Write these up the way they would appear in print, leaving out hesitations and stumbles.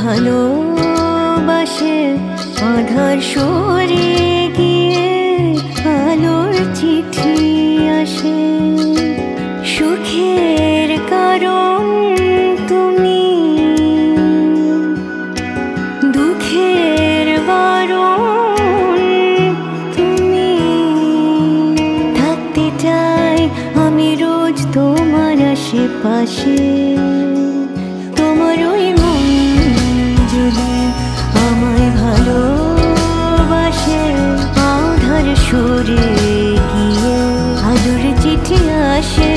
ভালোবাসে আধার সরে গিয়ে আলোর চিঠি আসে। সুখের কারণ তুমি, দুঃখের বারণ তুমি। থাকতে চাই আমি রোজ তোমার আশেপাশে। তোমার ওই মন যদি আমায় ভালোবাসে আধার সরে গিয়ে আলোর চিঠি আসে।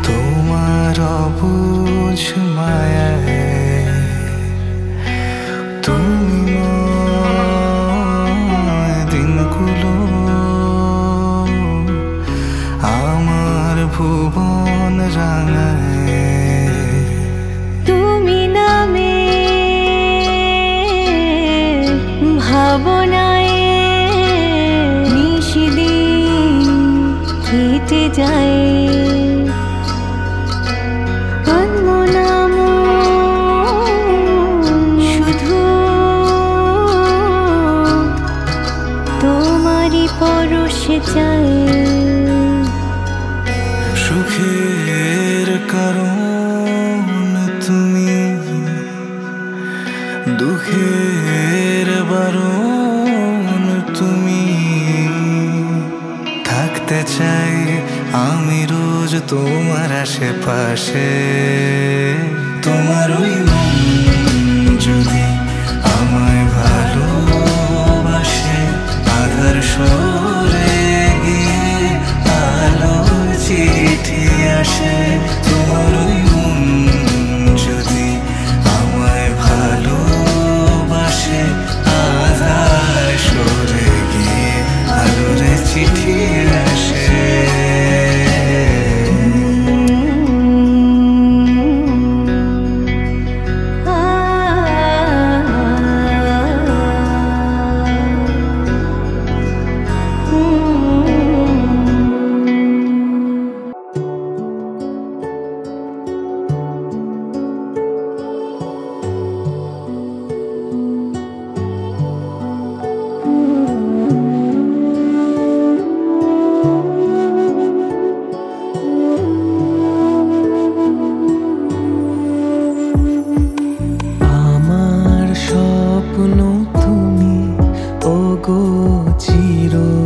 তোমার অবুঝ মায়ায় তুমি দিনগুলো আমার ভুবন রাঙায়। তুমি নামে ভাবনায় নিশিদিন কেটে যায়। শুধু তোমারই পরশে চাই। সুখের কারণ তুমি, দুঃখের বারণ তুমি। থাকতে চাই আমি রোজ তোমার আশেপাশে। তোমার ওই মন যদি আমায় ভালোবাসে আধার সরে গিয়ে আলোর চিঠি আসে। তোমার ওই মন যদি আমায় ভালোবাসে আধার সরে গিয়ে আলোর চিঠি আসে।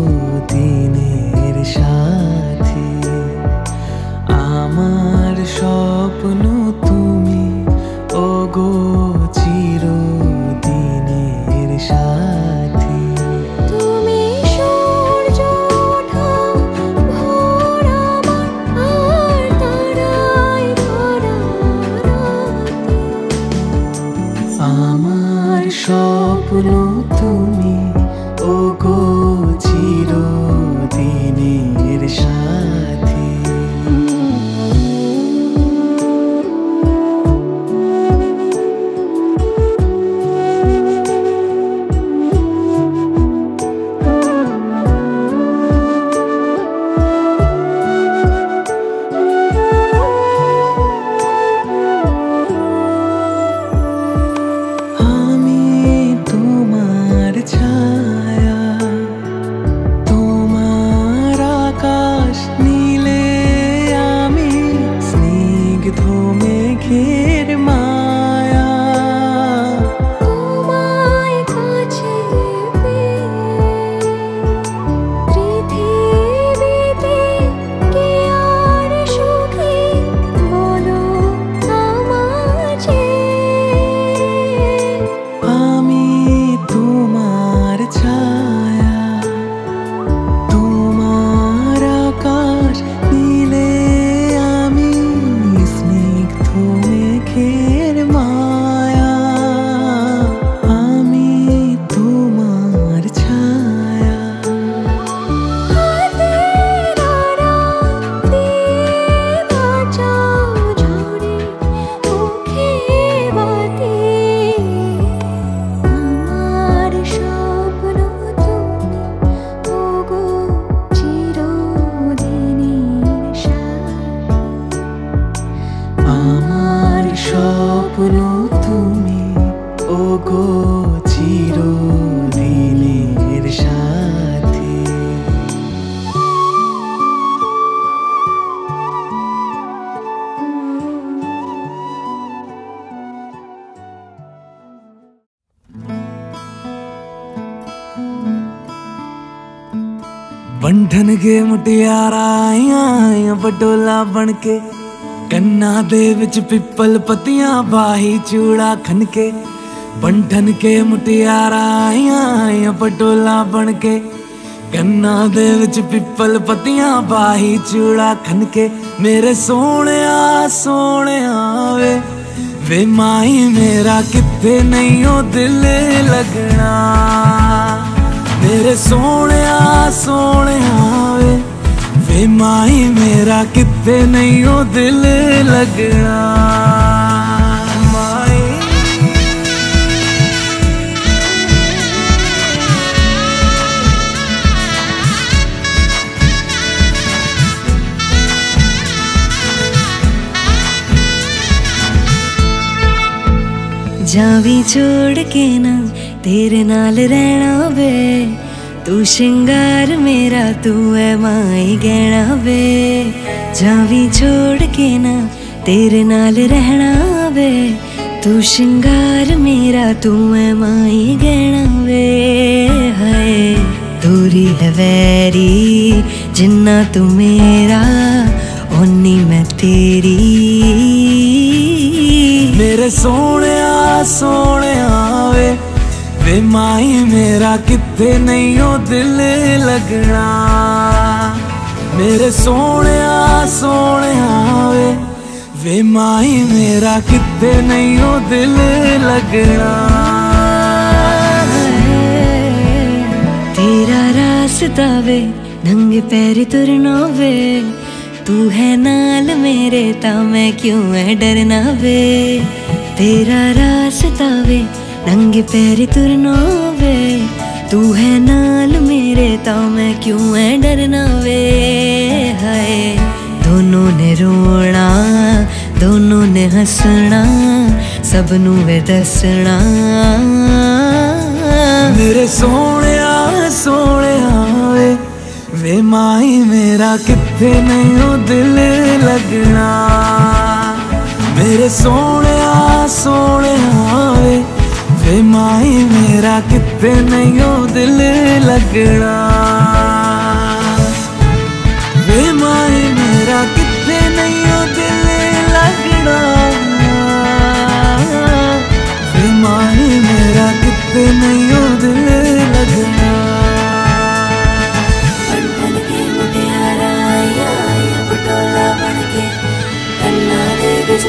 চিরদিনের সাথী আমার স্বপ্ন তুমি, ওগো চিরদিনের সাথী। তুমি সূর্য ওঠা ভোর আমার আর তারায় ভরা রাতে। আমার স্বপ্ন তুমি, ওগো চিরদিনের সাথী। बंधन के मुटियारा आईया बटोला बनके कन्ना दे विच पिपल पतियां बाही चूड़ा खनके बंधन के मुटियारा आईया बटोला बनके कन्ना दे विच पिपल पतियां बाही चूड़ा खनके मेरे सोहणिया सोहणिया वे माई मेरा किथे नहीं ओ दिल लगना मेरे सोहणिया सोहणिया वे माई मेरा किथे नहीं ओ दिल लगना माई जावी छोड़ के ना तेरे नाल रहना वे तू श्रृंगार मेरा तू है माई गहना वे जावी छोड़ के ना तेरे नाल रहना वे तू श्रृंगार मेरा तू है माई गहना वे हाय दूरी है वैरी जिन्ना तू मेरा ओनी मैं तेरी मेरे सोहणिया सोहणिया वे माई मेरा किथे नहीं ओ दिल लगना मेरे सोहणिया सोहणिया वे माई मेरा किथे नहीं ओ दिल लगना तेरा रास्ता वे नंगे पैर तुरना वे तू है नाल मेरे ता मैं क्यों है डरना वे तेरा रास्ता वे नंगे पैर तुरना वे तू है नाल मेरे ता मैं क्यों है डरना वे हाय दोनों ने रोना दोनों ने हंसना सबनू वे दसना मेरे सोहणिया सोहणिया वे माई मेरा किथे नहीं ओ दिल लगना मेरे सोहणिया सोहणिया वे माई मेरा किथे नहीं ओ दिल लगना वे माई मेरा किथे नहीं ओ दिल लगना वे माई मेरा किथे नहीं ओ दिल लगना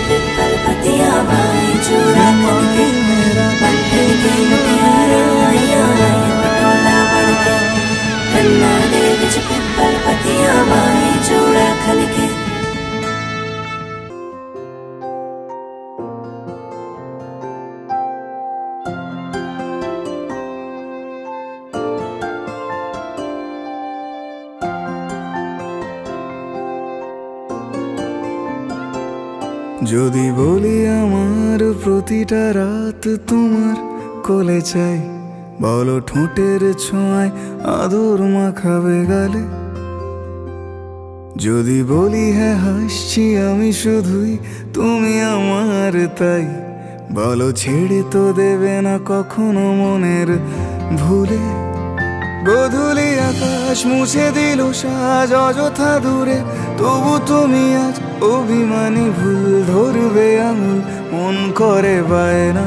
पिपल पतियां बाई चूड़ा खनके बंधन के मुटियारा आया पटोला बनके कन्ना दे विच पिपल पतियां बाई चूड़ा खनके যদি বলি আমার প্রতিটা রাত তোমার কোলে চাই বলো ঠোঁটের ছোঁয়ায় আদর মাখাবে গালে যদি বলি হ্যাঁ হাসছি আমি শুধুই তুমি আমার তাই বলো ছেড়ে তো দেবে না কখনো মনের ভুলে গোধূলি আকাশ মুছে দিল সাজ অযথা দূরে তবু তুমি আজ অভিমানী ভুল ধরবে আঙুল মন করে বায়না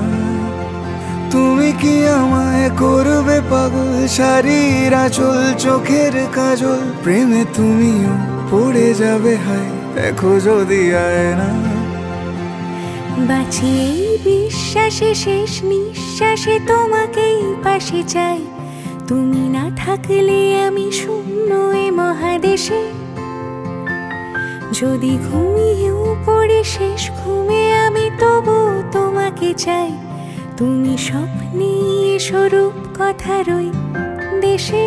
তুমি কি আমায় করবে পাগল শাড়ির আঁচল চোখের কাজল প্রেমে তুমিও পড়ে যাবে হায় দেখো যদি আয়না বাঁচি এই বিশ্বাসে শেষ নিঃশ্বাসে তোমাকেই পাশে চাই তুমি না থাকলে আমি শূন্য এ মহাদেশে যদি ঘুমিয়েও পড়ে শেষ ঘুমে আমি তবু তোমাকে চাই তুমি স্বপ্নে স্বরূপ কথার ওই দেশে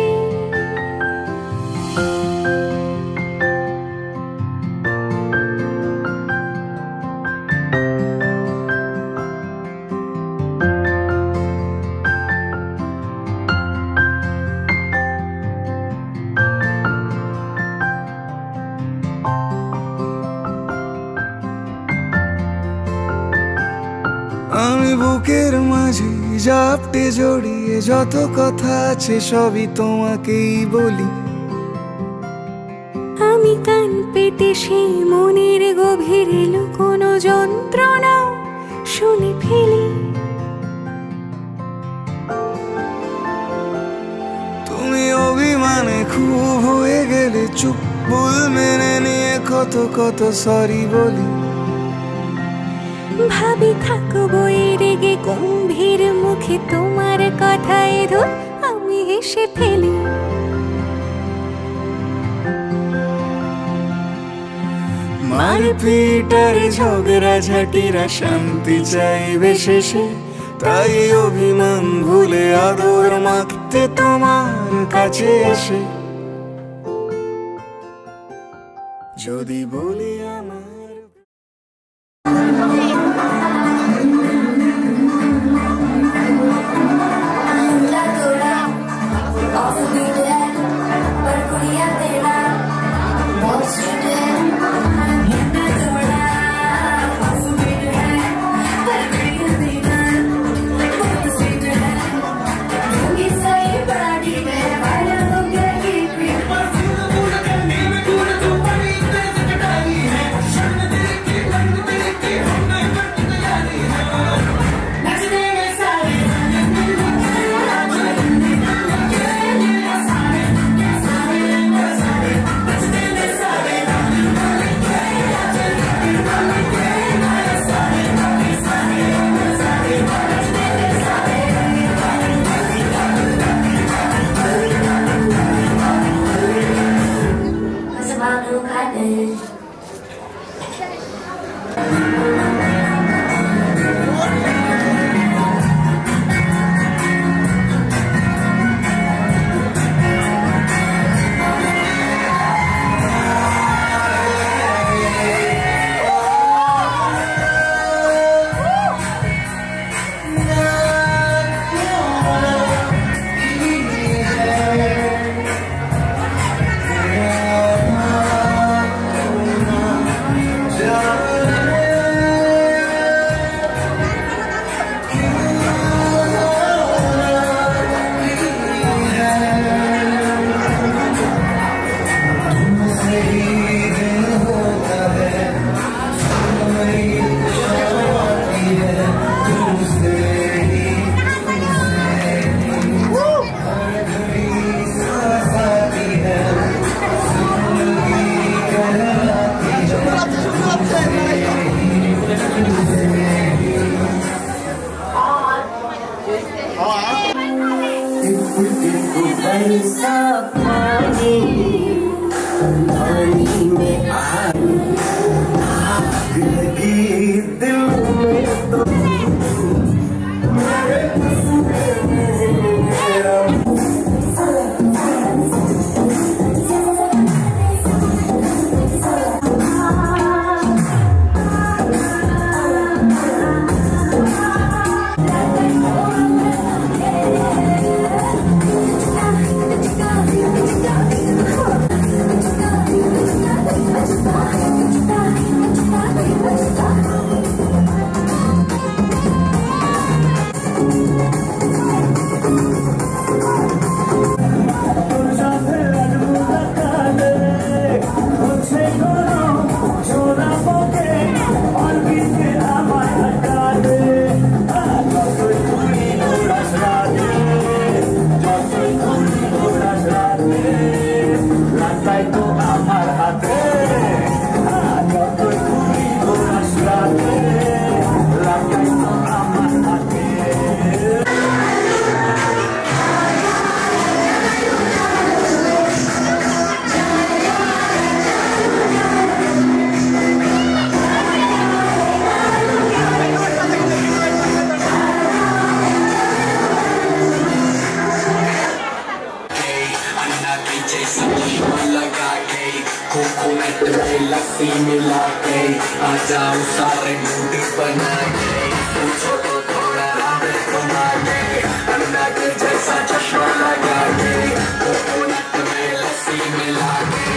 আমি বুকের মাঝে জাপটে জড়িয়ে যত কথা আছে সবই তোমাকেই বলি আমি কান পেতে সেই মনের গভীরে লুকোনো যন্ত্রণা শুনে ফেলি। তুমি অভিমানে খুব হয়ে গেলে চুপ, ভুল মেনে নিয়ে কত কত সরি বলি। ভাবি থাকবো রেগে গম্ভীর মুখে তোমার কথায় ধর আমি হেসে ফেলি। মারপিট আর ঝগড়া ঝাঁটিরা শান্তি চাইবে শেষে, তাই অভিমান ভুলে আদর মাখতে তোমার কাছে এসে যদি বলি আমার लस्सी मिला के आ जाओ सारे मूड बना के पूछो तो थोड़ा राधे घुमा के अन्ना के जैसा चश्मा लगा के कोकोनट में लस्सी मिला के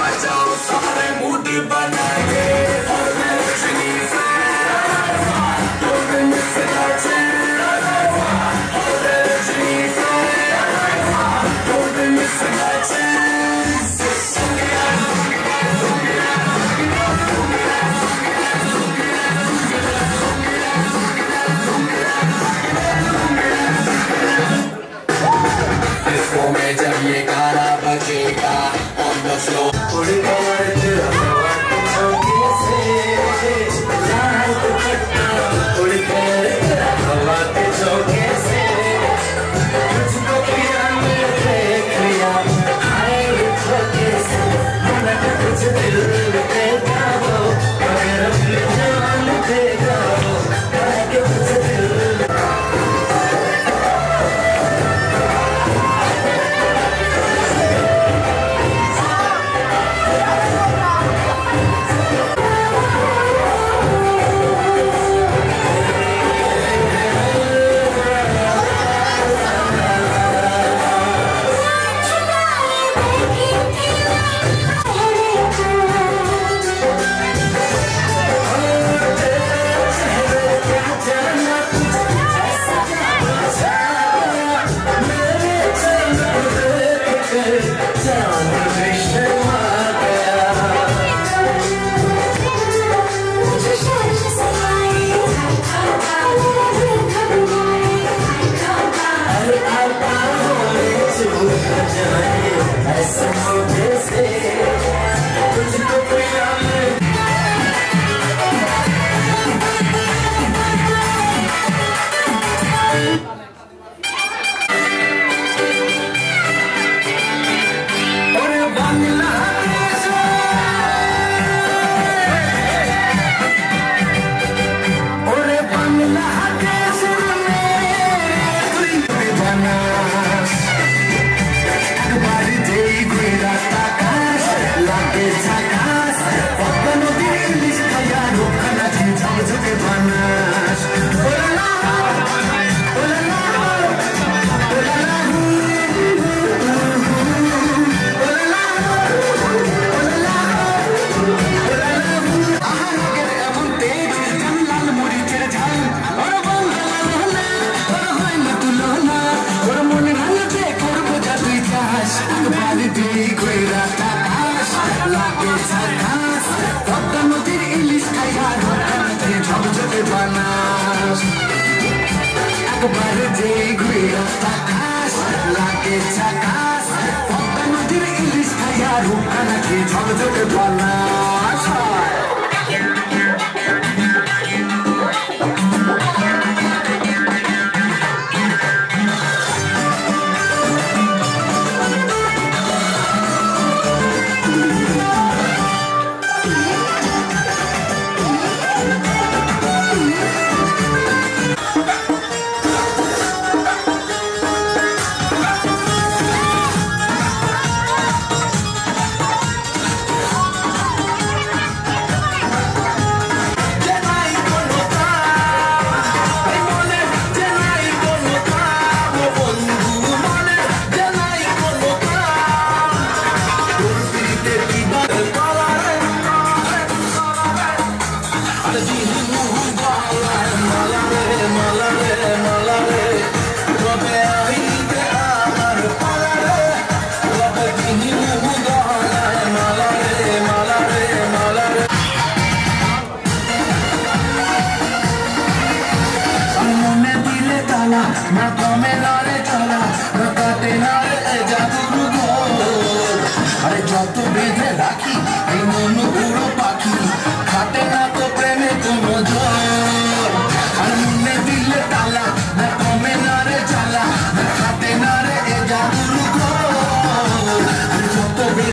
आ जाओ सारे मूड बना के और मैं रजनी से तो मैं मिसरा से और रजनी से तो मैं मिसरा से डिस्को में जब ये गाना बजेगा on the floor उड़ गया तेरा हवा के झोंके से लाल दुपट्टा उड़ गया तेरा हवा के झोंके से तुझको पिया मैं देख लिया आए झोंके से मैं कुछ दिल देगा वो मगर अपनी जान देगा वो मैं कुछ दिल ঝকঝকে বানা